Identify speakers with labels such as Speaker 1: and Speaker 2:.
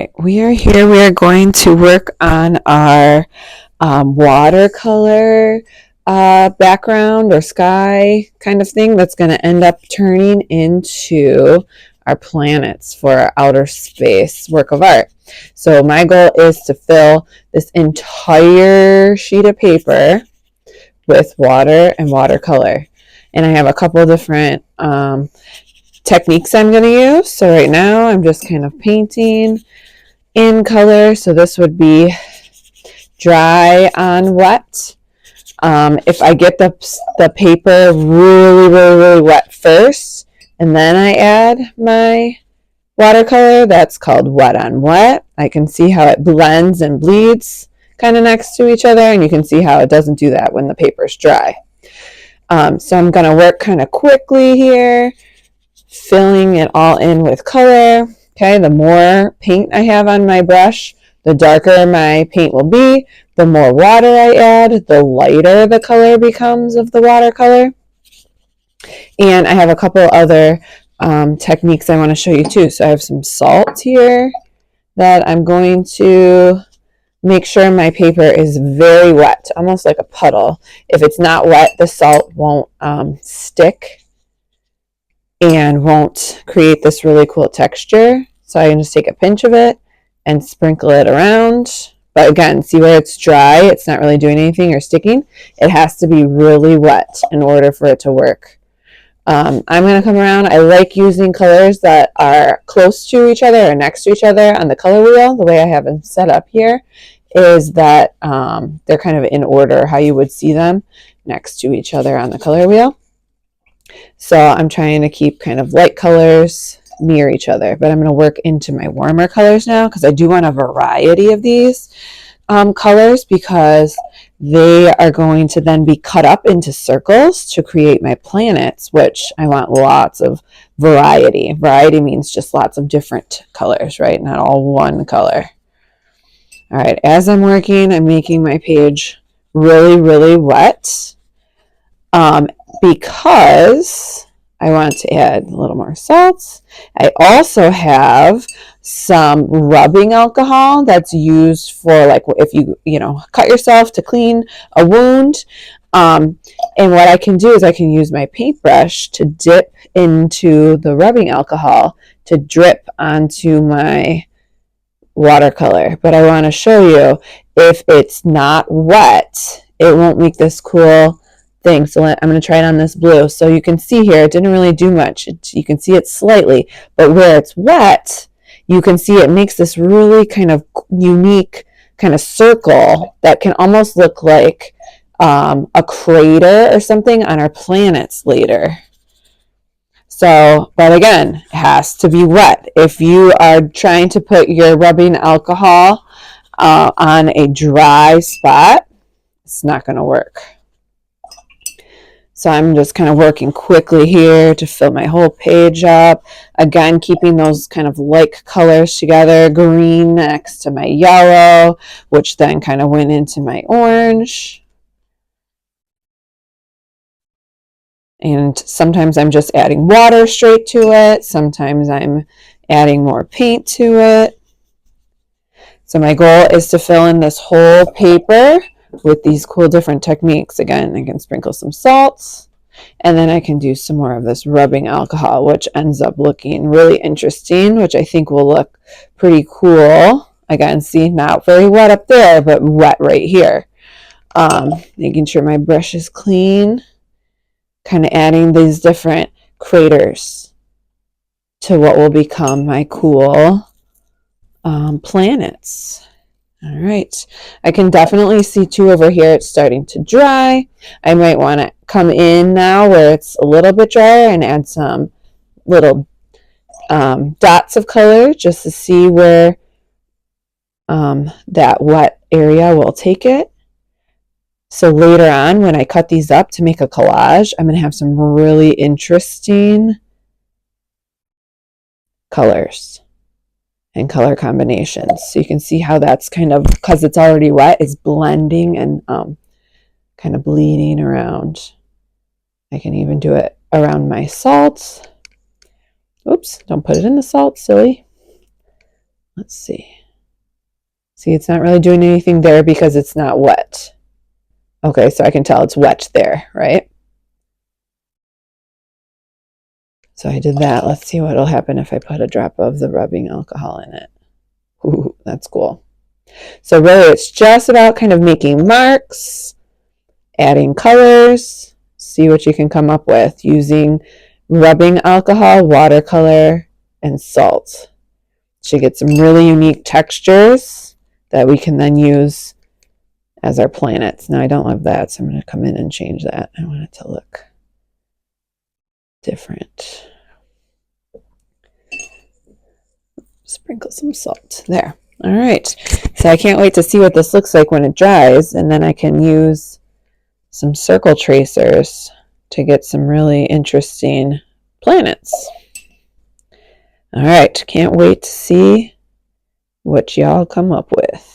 Speaker 1: right, we are here. We are going to work on our watercolor background or sky kind of thing that's going to end up turning into our planets for our outer space work of art. So my goal is to fill this entire sheet of paper with water and watercolor. And I have a couple different techniques I'm going to use. So right now I'm just kind of painting in color. So this would be dry on wet. If I get the paper really wet first and then I add my watercolor, that's called wet on wet. I can see how it blends and bleeds kind of next to each other, and you can see how it doesn't do that when the paper's dry. So I'm going to work kind of quickly here, filling it all in with color. Okay, the more paint I have on my brush, the darker my paint will be. The more water I add, the lighter the color becomes of the watercolor. And I have a couple other techniques I want to show you too. So I have some salt here that I'm going to make sure my paper is very wet, almost like a puddle. If it's not wet, the salt won't stick and won't create this really cool texture. So I can just take a pinch of it and sprinkle it around. But again, see where it's dry, it's not really doing anything or sticking. It has to be really wet in order for it to work. I'm going to come around. I like using colors that are close to each other or next to each other on the color wheel. The way I have them set up here is that they're kind of in order how you would see them next to each other on the color wheel. So I'm trying to keep kind of light colors near each other, but I'm going to work into my warmer colors now because I do want a variety of these colors because they are going to then be cut up into circles to create my planets, which I want lots of variety. Variety means just lots of different colors, right? Not all one color. All right, as I'm working, I'm making my page really wet because I want to add a little more salts. I also have some rubbing alcohol that's used for, like, if you cut yourself to clean a wound. And what I can do is I can use my paintbrush to dip into the rubbing alcohol to drip onto my watercolor. But I want to show you, if it's not wet, it won't make this cool thing. So I'm going to try it on this blue. So you can see here, it didn't really do much. You can see it slightly, but where it's wet, you can see it makes this really kind of unique kind of circle that can almost look like a crater or something on our planets later. So, but again, it has to be wet. If you are trying to put your rubbing alcohol on a dry spot, it's not going to work. So I'm just kind of working quickly here to fill my whole page up. Again, keeping those kind of like colors together. Green next to my yellow, which then kind of went into my orange. And sometimes I'm just adding water straight to it. Sometimes I'm adding more paint to it. So my goal is to fill in this whole paper with these cool different techniques. Again, I can sprinkle some salts, and then I can do some more of this rubbing alcohol, which ends up looking really interesting, which I think will look pretty cool. Again, see, not very wet up there, but wet right here. Making sure my brush is clean, kind of adding these different craters to what will become my cool planets. All right, I can definitely see too over here it's starting to dry. I might want to come in now where it's a little bit drier and add some little dots of color just to see where that wet area will take it. So later on, when I cut these up to make a collage, I'm going to have some really interesting colors and color combinations. So you can see how that's kind of, because it's already wet, it's blending and kind of bleeding around. I can even do it around my salts. Oops, don't put it in the salt, silly. Let's see. See, it's not really doing anything there because it's not wet. Okay, so I can tell it's wet there, right? So I did that. Let's see what will happen if I put a drop of the rubbing alcohol in it. Ooh, that's cool. So really it's just about kind of making marks, adding colors, see what you can come up with using rubbing alcohol, watercolor, and salt. Should get some really unique textures that we can then use as our planets. Now I don't love that, so I'm going to come in and change that. I want it to look different. Sprinkle some salt there. All right, so I can't wait to see what this looks like when it dries, and then I can use some circle tracers to get some really interesting planets. All right, can't wait to see what y'all come up with.